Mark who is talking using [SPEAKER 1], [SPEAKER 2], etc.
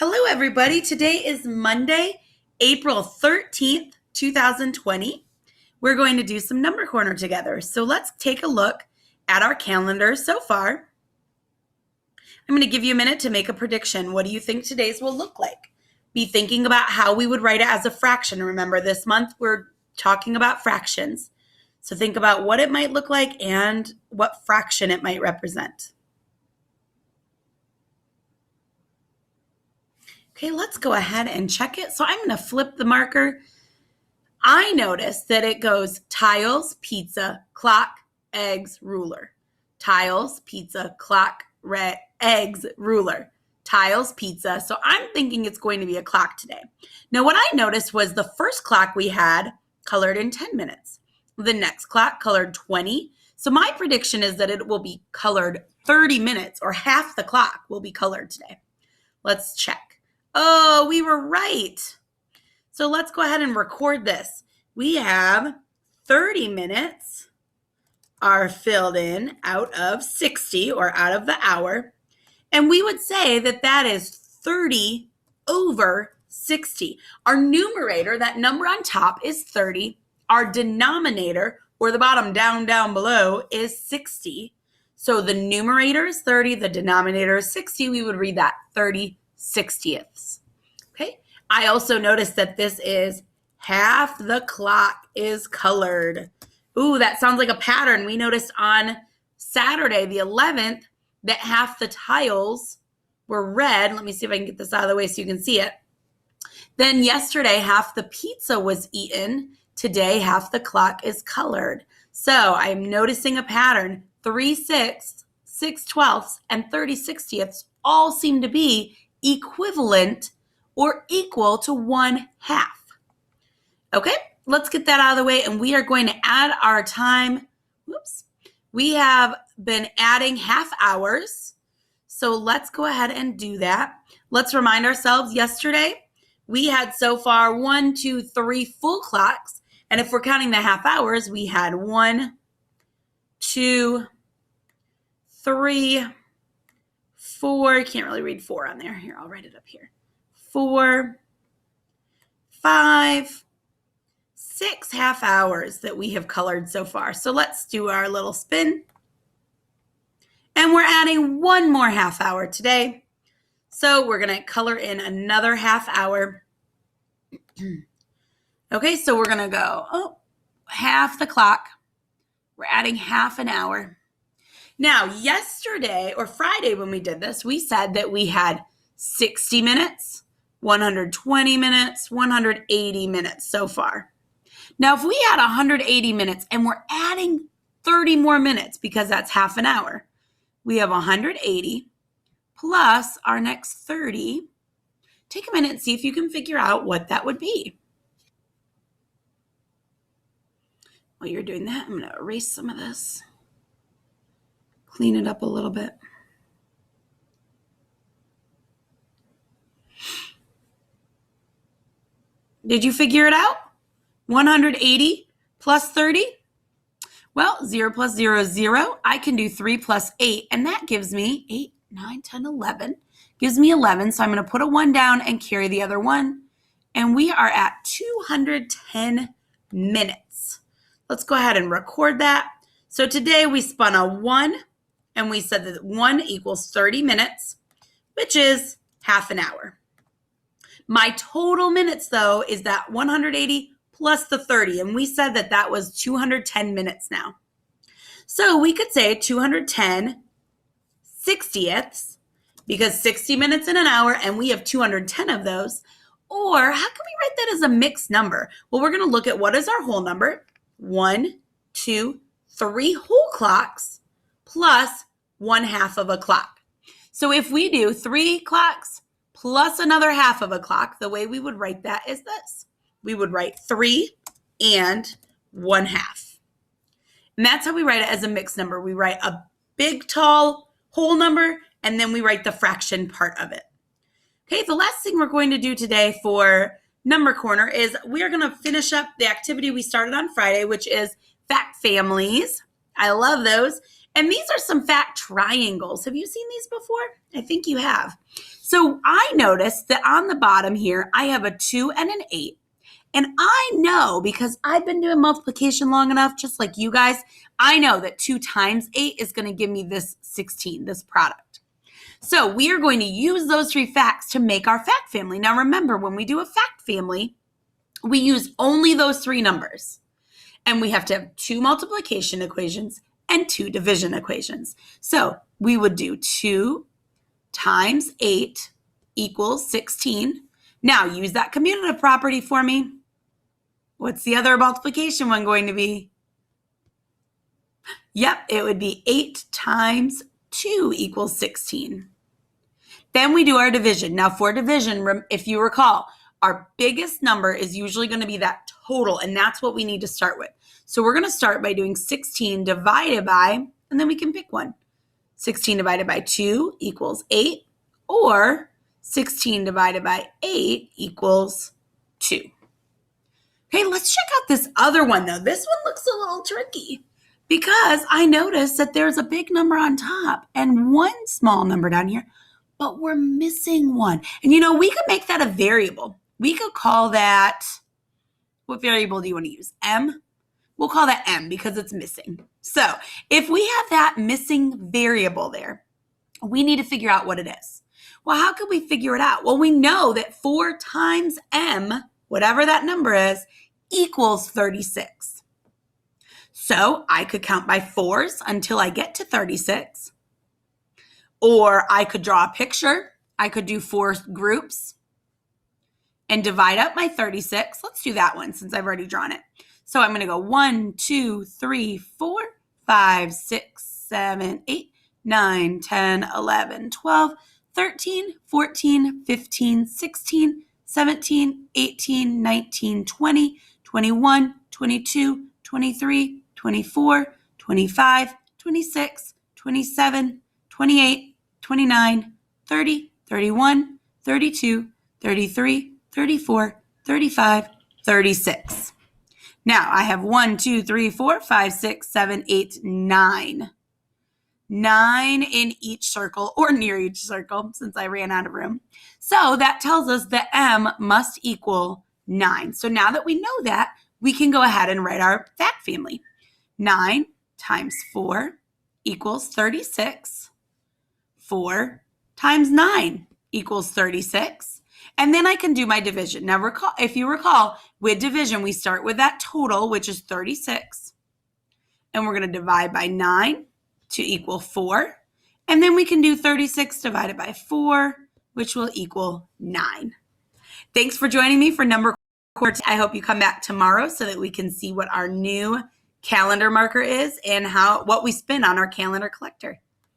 [SPEAKER 1] Hello, everybody. Today is Monday, April 13th, 2020. We're going to do some number corner together. So let's take a look at our calendar so far. I'm going to give you a minute to make a prediction. What do you think today's will look like? Be thinking about how we would write it as a fraction. Remember, this month we're talking about fractions. So think about what it might look like and what fraction it might represent. Okay, let's go ahead and check it. So I'm going to flip the marker. I noticed that it goes tiles, pizza, clock, eggs, ruler. Tiles, pizza, clock, eggs, ruler. Tiles, pizza. So I'm thinking it's going to be a clock today. Now, what I noticed was the first clock we had colored in 10 minutes. The next clock colored 20. So my prediction is that it will be colored 30 minutes, or half the clock will be colored today. Let's check. Oh, we were right. So let's go ahead and record this. We have 30 minutes are filled in out of 60, or out of the hour. And we would say that that is 30 over 60. Our numerator, that number on top, is 30. Our denominator, or the bottom down below, is 60. So the numerator is 30, the denominator is 60. We would read that 30/60ths. Okay. I also noticed that this is half the clock is colored. Ooh, that sounds like a pattern. We noticed on Saturday, the 11th, that half the tiles were red. Let me see if I can get this out of the way so you can see it. Then yesterday, half the pizza was eaten. Today, half the clock is colored. So I'm noticing a pattern. 3/6, 6/12, and 30/60ths all seem to be equivalent or equal to 1/2. Okay, let's get that out of the way, and we are going to add our time. Whoops. We have been adding half hours, so let's go ahead and do that. Let's remind ourselves, yesterday we had so far 1, 2, 3 full clocks, and if we're counting the half hours, we had 1, 2, 3, 4, can't really read 4 on there. Here, I'll write it up here. 4, 5, 6 half hours that we have colored so far. So let's do our little spin. And we're adding one more half hour today. So we're going to color in another half hour. Okay, so we're going to go, half the clock. We're adding half an hour. Now, yesterday or Friday when we did this, we said that we had 60 minutes, 120 minutes, 180 minutes so far. Now, if we had 180 minutes and we're adding 30 more minutes because that's half an hour, we have 180 plus our next 30. Take a minute and see if you can figure out what that would be. While you're doing that, I'm going to erase some of this. Clean it up a little bit. Did you figure it out? 180 plus 30? Well, 0 plus 0 is 0. I can do 3 plus 8, and that gives me 8, 9, 10, 11. Gives me 11, so I'm going to put a 1 down and carry the other 1. And we are at 210 minutes. Let's go ahead and record that. So today we spun a 1. And we said that 1 equals 30 minutes, which is half an hour. My total minutes, though, is that 180 plus the 30. And we said that that was 210 minutes now. So we could say 210 60ths, because 60 minutes in an hour, and we have 210 of those. Or how can we write that as a mixed number? Well, we're going to look at what is our whole number. 1, 2, 3 whole clocks plus 1/2 of a clock. So if we do 3 clocks plus another half of a clock, the way we would write that is this. We would write 3 and 1/2. And that's how we write it as a mixed number. We write a big, tall whole number, and then we write the fraction part of it. Okay, the last thing we're going to do today for Number Corner is we are going to finish up the activity we started on Friday, which is fact families. I love those. And these are some fact triangles. Have you seen these before? I think you have. So I noticed that on the bottom here, I have a 2 and an 8. And I know, because I've been doing multiplication long enough, just like you guys, I know that 2 times 8 is going to give me this 16, this product. So we are going to use those 3 facts to make our fact family. Now remember, when we do a fact family, we use only those 3 numbers. And we have to have 2 multiplication equations and 2 division equations. So we would do 2 times 8 equals 16. Now use that commutative property for me. What's the other multiplication one going to be? Yep, it would be 8 times 2 equals 16. Then we do our division. Now for division, if you recall, our biggest number is usually going to be that total, and that's what we need to start with. So we're going to start by doing 16 divided by, and then we can pick one. 16 divided by 2 equals 8, or 16 divided by 8 equals 2. Okay, let's check out this other one, though. This one looks a little tricky because I noticed that there's a big number on top and one small number down here, but we're missing one. And we could make that a variable. We could call that, what variable do you want to use? M? We'll call that M because it's missing. So if we have that missing variable there, we need to figure out what it is. Well, how could we figure it out? Well, we know that 4 times M, whatever that number is, equals 36. So I could count by 4s until I get to 36. Or I could draw a picture. I could do 4 groups and divide up my 36. Let's do that one since I've already drawn it. So I'm going to go 1, 2, 3, 4, 5, 6, 7, 8, 9, 10, 11, 12, 13, 14, 15, 16, 17, 18, 19, 20, 21, 22, 23, 24, 25, 26, 27, 28, 29, 30, 31, 32, 33, 34, 35, 36. Now I have 1, 2, 3, 4, 5, 6, 7, 8, 9. 9 in each circle or near each circle since I ran out of room. So that tells us that M must equal 9. So now that we know that, we can go ahead and write our fact family. 9 times 4 equals 36. 4 times 9 equals 36. And then I can do my division. Now, if you recall, with division, we start with that total, which is 36. And we're going to divide by 9 to equal 4. And then we can do 36 divided by 4, which will equal 9. Thanks for joining me for number quarter. I hope you come back tomorrow so that we can see what our new calendar marker is and what we spin on our calendar collector.